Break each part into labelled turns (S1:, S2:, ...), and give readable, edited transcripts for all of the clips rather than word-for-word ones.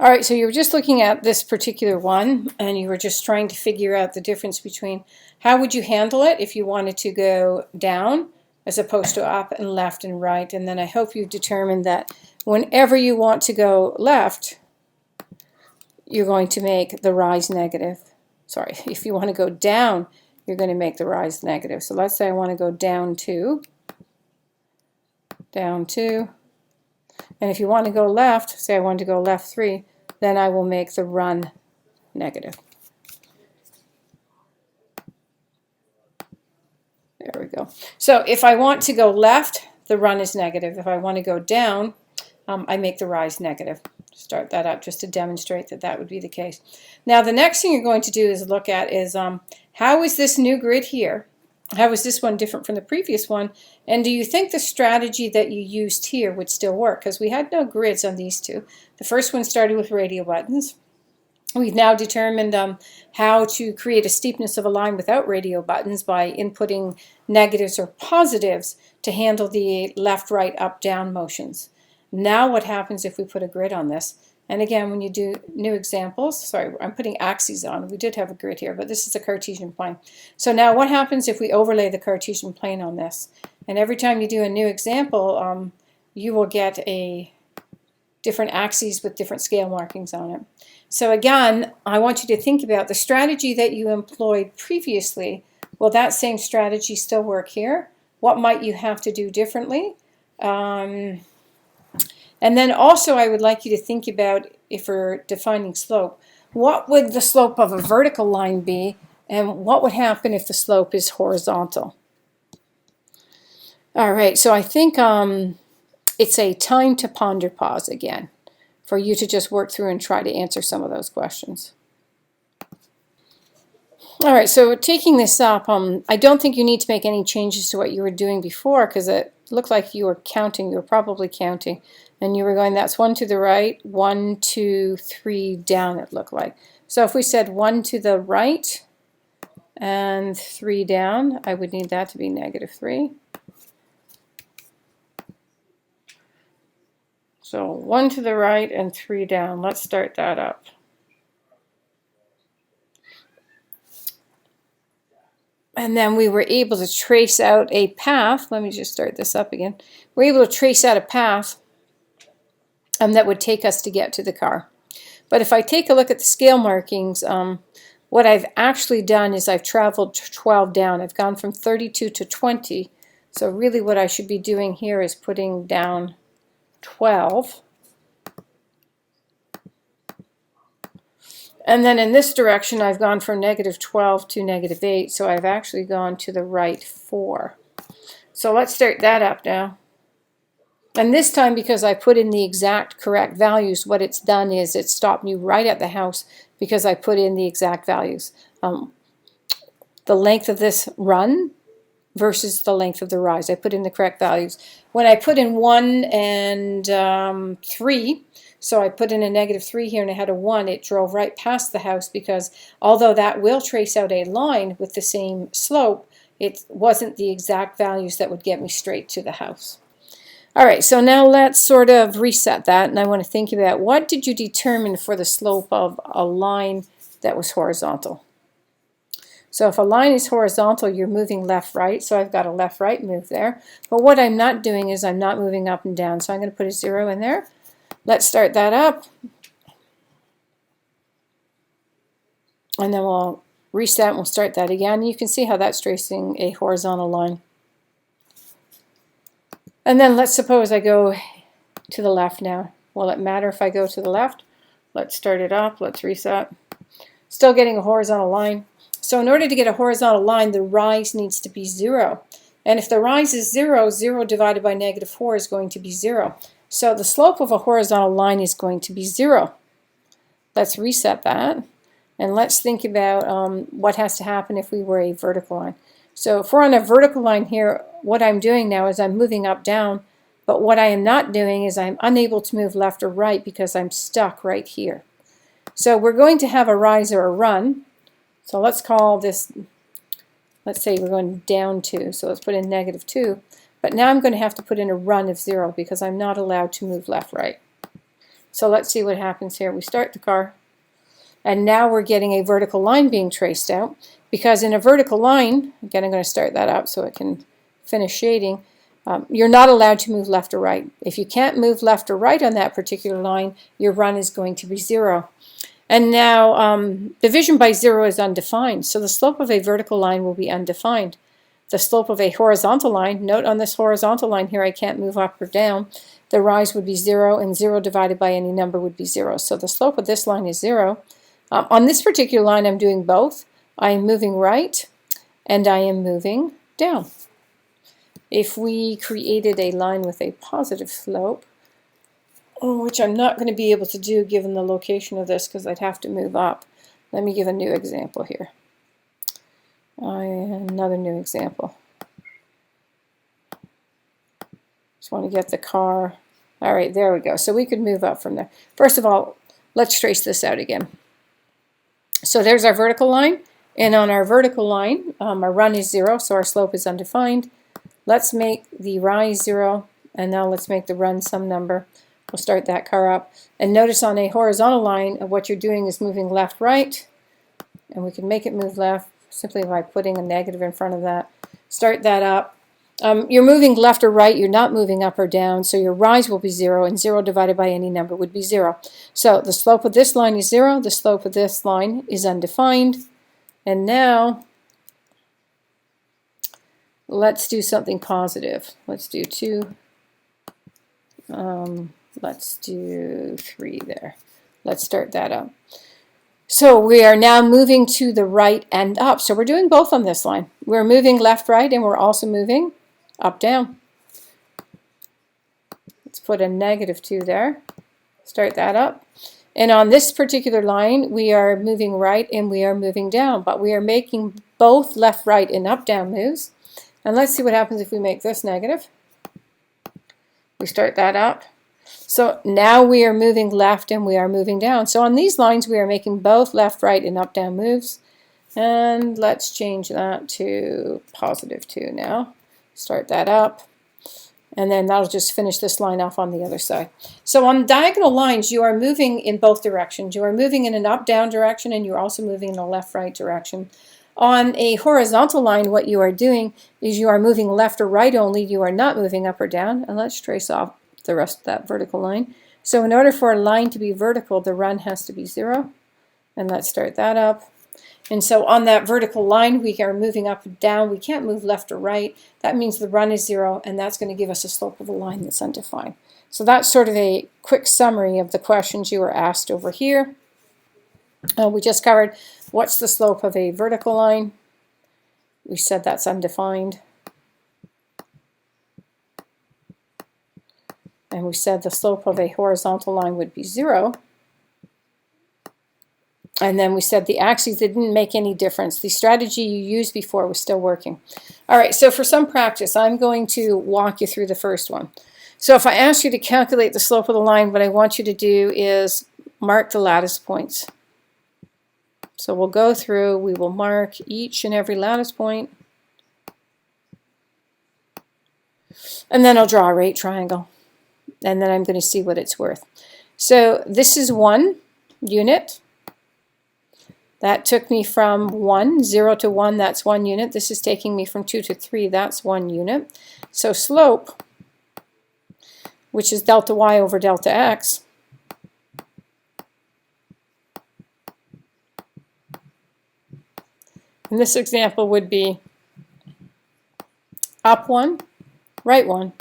S1: All right, so you were just looking at this particular one, and you were just trying to figure out the difference between how would you handle it if you wanted to go down as opposed to up and left and right. And then I hope you've determined that whenever you want to go left, you're going to make the rise negative. Sorry, if you want to go down, you're going to make the rise negative. So let's say I want to go down 2, down 2. And if you want to go left, say I want to go left 3, then I will make the run negative. There we go. So if I want to go left, the run is negative. If I want to go down, I make the rise negative. Start that up just to demonstrate that that would be the case. Now the next thing you're going to do is look at is how is this new grid here? How is this one different from the previous one? And do you think the strategy that you used here would still work? Because we had no grids on these two. The first one started with radio buttons. We've now determined how to create a steepness of a line without radio buttons by inputting negatives or positives to handle the left, right, up, down motions. Now what happens if we put a grid on this? And again, when you do new examples, sorry, I'm putting axes on. We did have a grid here, but this is a Cartesian plane. So now what happens if we overlay the Cartesian plane on this? And every time you do a new example, you will get a different axes with different scale markings on it. So again, I want you to think about the strategy that you employed previously. Will that same strategy still work here? What might you have to do differently? And then also I would like you to think about, if we're defining slope, what would the slope of a vertical line be, and what would happen if the slope is horizontal? All right, so I think it's a time to ponder pause again for you to just work through and try to answer some of those questions. All right, so taking this up, I don't think you need to make any changes to what you were doing before, because it looked like you were counting. You were probably counting, and you were going, that's 1 to the right, 1, 2, 3 down, it looked like. So if we said 1 to the right and 3 down, I would need that to be -3. So 1 to the right and 3 down. Let's start that up. And then we were able to trace out a path. Let me just start this up again. We're able to trace out a path that would take us to get to the car. But if I take a look at the scale markings, what I've actually done is I've traveled 12 down. I've gone from 32 to 20. So really what I should be doing here is putting down 12. And then in this direction, I've gone from -12 to -8, so I've actually gone to the right 4. So let's start that up now. And this time, because I put in the exact correct values, what it's done is it stopped me right at the house because I put in the exact values. The length of this run versus the length of the rise. I put in the correct values. When I put in 1 and 3, so I put in a -3 here and I had a 1, it drove right past the house, because although that will trace out a line with the same slope, it wasn't the exact values that would get me straight to the house. All right, so now let's sort of reset that, and I want to think about, what did you determine for the slope of a line that was horizontal? So if a line is horizontal, you're moving left-right, so I've got a left-right move there. But what I'm not doing is I'm not moving up and down, so I'm going to put a 0 in there. Let's start that up. And then we'll reset and we'll start that again. You can see how that's tracing a horizontal line. And then let's suppose I go to the left now. Will it matter if I go to the left? Let's start it up. Let's reset. Still getting a horizontal line. So in order to get a horizontal line, the rise needs to be 0. And if the rise is 0, 0 divided by -4 is going to be 0. So the slope of a horizontal line is going to be 0. Let's reset that. And let's think about what has to happen if we were a vertical line. So if we're on a vertical line here, what I'm doing now is I'm moving up, down. But what I am not doing is I'm unable to move left or right because I'm stuck right here. So we're going to have a rise or a run. So let's call this, let's say we're going down 2. So let's put in -2. But now I'm going to have to put in a run of 0 because I'm not allowed to move left, right. So let's see what happens here. We start the car, and now we're getting a vertical line being traced out, because in a vertical line, again, I'm going to start that up so it can finish shading, you're not allowed to move left or right. If you can't move left or right on that particular line, your run is going to be 0. And now division by 0 is undefined, so the slope of a vertical line will be undefined. The slope of a horizontal line, note on this horizontal line here I can't move up or down, the rise would be 0, and 0 divided by any number would be 0. So the slope of this line is 0. On this particular line I'm doing both. I am moving right and I am moving down. If we created a line with a positive slope, which I'm not going to be able to do given the location of this because I'd have to move up. Let me give a new example here. Another new example. Just want to get the car. All right, there we go. So we could move up from there. First of all, let's trace this out again. So there's our vertical line, and on our vertical line, our run is 0, so our slope is undefined. Let's make the rise 0, and now let's make the run some number. We'll start that car up. And notice on a horizontal line, what you're doing is moving left, right, and we can make it move left simply by putting a negative in front of that. Start that up. You're moving left or right, you're not moving up or down, so your rise will be 0, and 0 divided by any number would be 0. So the slope of this line is 0, the slope of this line is undefined, and now let's do something positive. Let's do 2. Let's do 3 there. Let's start that up. So we are now moving to the right and up. So we're doing both on this line. We're moving left, right, and we're also moving up, down. Let's put a -2 there. Start that up. And on this particular line, we are moving right and we are moving down, but we are making both left, right, and up, down moves. And let's see what happens if we make this negative. We start that up. So now we are moving left and we are moving down. So on these lines, we are making both left, right, and up, down moves. And let's change that to +2 now. Start that up. And then that'll just finish this line off on the other side. So on diagonal lines, you are moving in both directions. You are moving in an up-down direction, and you're also moving in a left-right direction. On a horizontal line, what you are doing is you are moving left or right only. You are not moving up or down. And let's trace off the rest of that vertical line. So in order for a line to be vertical, the run has to be 0. And let's start that up. And so on that vertical line, we are moving up and down. We can't move left or right. That means the run is 0, and that's going to give us a slope of a line that's undefined. So that's sort of a quick summary of the questions you were asked over here. We just covered what's the slope of a vertical line. We said that's undefined. And we said the slope of a horizontal line would be 0. And then we said the axes didn't make any difference. The strategy you used before was still working. All right, so for some practice, I'm going to walk you through the first one. So if I ask you to calculate the slope of the line, what I want you to do is mark the lattice points. So we'll go through, we will mark each and every lattice point. And then I'll draw a right triangle. And then I'm going to see what it's worth. So this is 1 unit. That took me from 1, 0 to 1, that's 1 unit. This is taking me from 2 to 3, that's 1 unit. So slope, which is delta y over delta x, in this example would be up 1, right 1,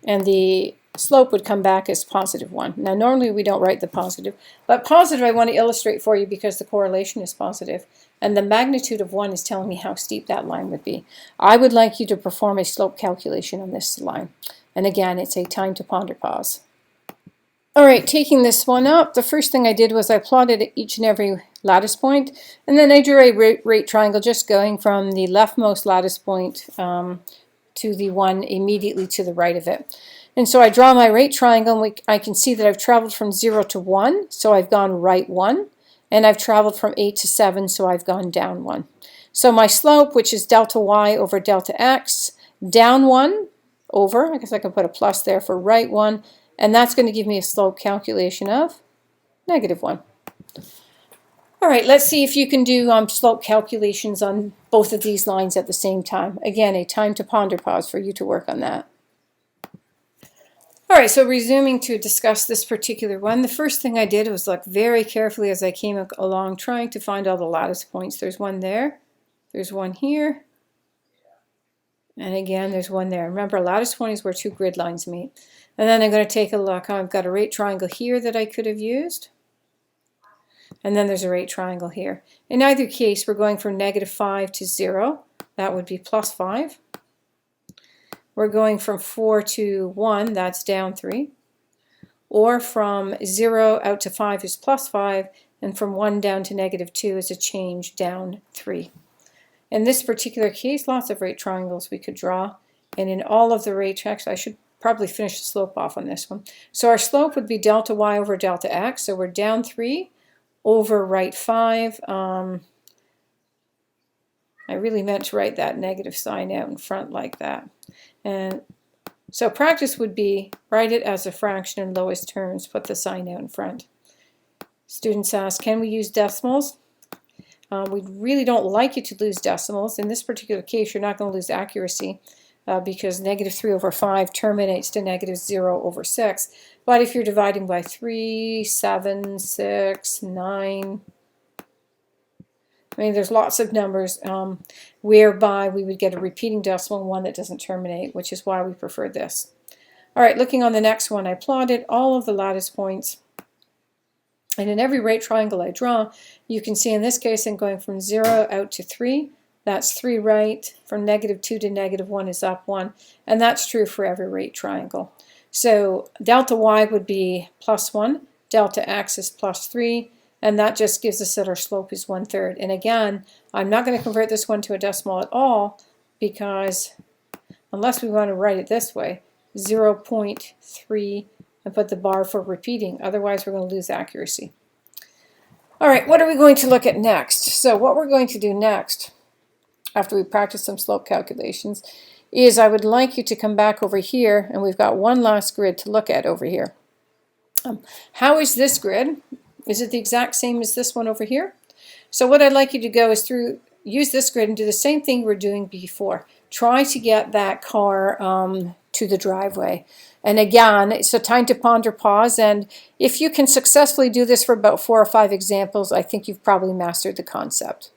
S1: and the slope would come back as +1. Now normally we don't write the positive, but positive I want to illustrate for you because the correlation is positive, and the magnitude of 1 is telling me how steep that line would be. I would like you to perform a slope calculation on this line. And again, it's a time to ponder pause. All right, taking this one up, the first thing I did was I plotted each and every lattice point, and then I drew a right triangle just going from the leftmost lattice point to the one immediately to the right of it. And so I draw my right triangle, and I can see that I've traveled from 0 to 1, so I've gone right 1, and I've traveled from 8 to 7, so I've gone down 1. So my slope, which is delta y over delta x, down 1 over, I guess I can put a plus there for right 1, And that's going to give me a slope calculation of -1. All right, let's see if you can do slope calculations on both of these lines at the same time. Again, a time to ponder pause for you to work on that. All right, so resuming to discuss this particular one, the first thing I did was look very carefully as I came along, trying to find all the lattice points. There's one there, there's one here, and again, there's one there. Remember, a lattice point is where two grid lines meet. And then I'm going to take a look. I've got a right triangle here that I could have used. And then there's a right triangle here. In either case, we're going from -5 to 0. That would be +5. We're going from 4 to 1, that's down 3. Or from 0 out to 5 is +5, and from 1 down to -2 is a change down 3. In this particular case, lots of right triangles we could draw. And in all of the right triangles, I should probably finish the slope off on this one. So our slope would be delta y over delta x. So we're down 3 over right 5. I really meant to write that negative sign out in front like that. And so practice would be write it as a fraction in lowest terms, put the sign out in front. Students ask, can we use decimals? We really don't like you to lose decimals. In this particular case, you're not going to lose accuracy because -3 over 5 terminates to -0 over 6. But if you're dividing by 3, 7, 6, 9, I mean, there's lots of numbers whereby we would get a repeating decimal, one that doesn't terminate, which is why we prefer this. All right, looking on the next one, I plotted all of the lattice points. And in every right triangle I draw, you can see in this case I'm going from 0 out to 3. That's 3 right. From -2 to -1 is up 1. And that's true for every right triangle. So delta y would be +1. Delta x is +3. And that just gives us that our slope is 1/3. And again, I'm not going to convert this one to a decimal at all because unless we want to write it this way, 0.3 and put the bar for repeating. Otherwise, we're going to lose accuracy. All right, what are we going to look at next? So what we're going to do next, after we practice some slope calculations, is I would like you to come back over here, and we've got one last grid to look at over here. How is this grid? Is it the exact same as this one over here? So what I'd like you to go is use this grid and do the same thing we were doing before. Try to get that car to the driveway. And again, it's a time to ponder pause, and if you can successfully do this for about 4 or 5 examples, I think you've probably mastered the concept.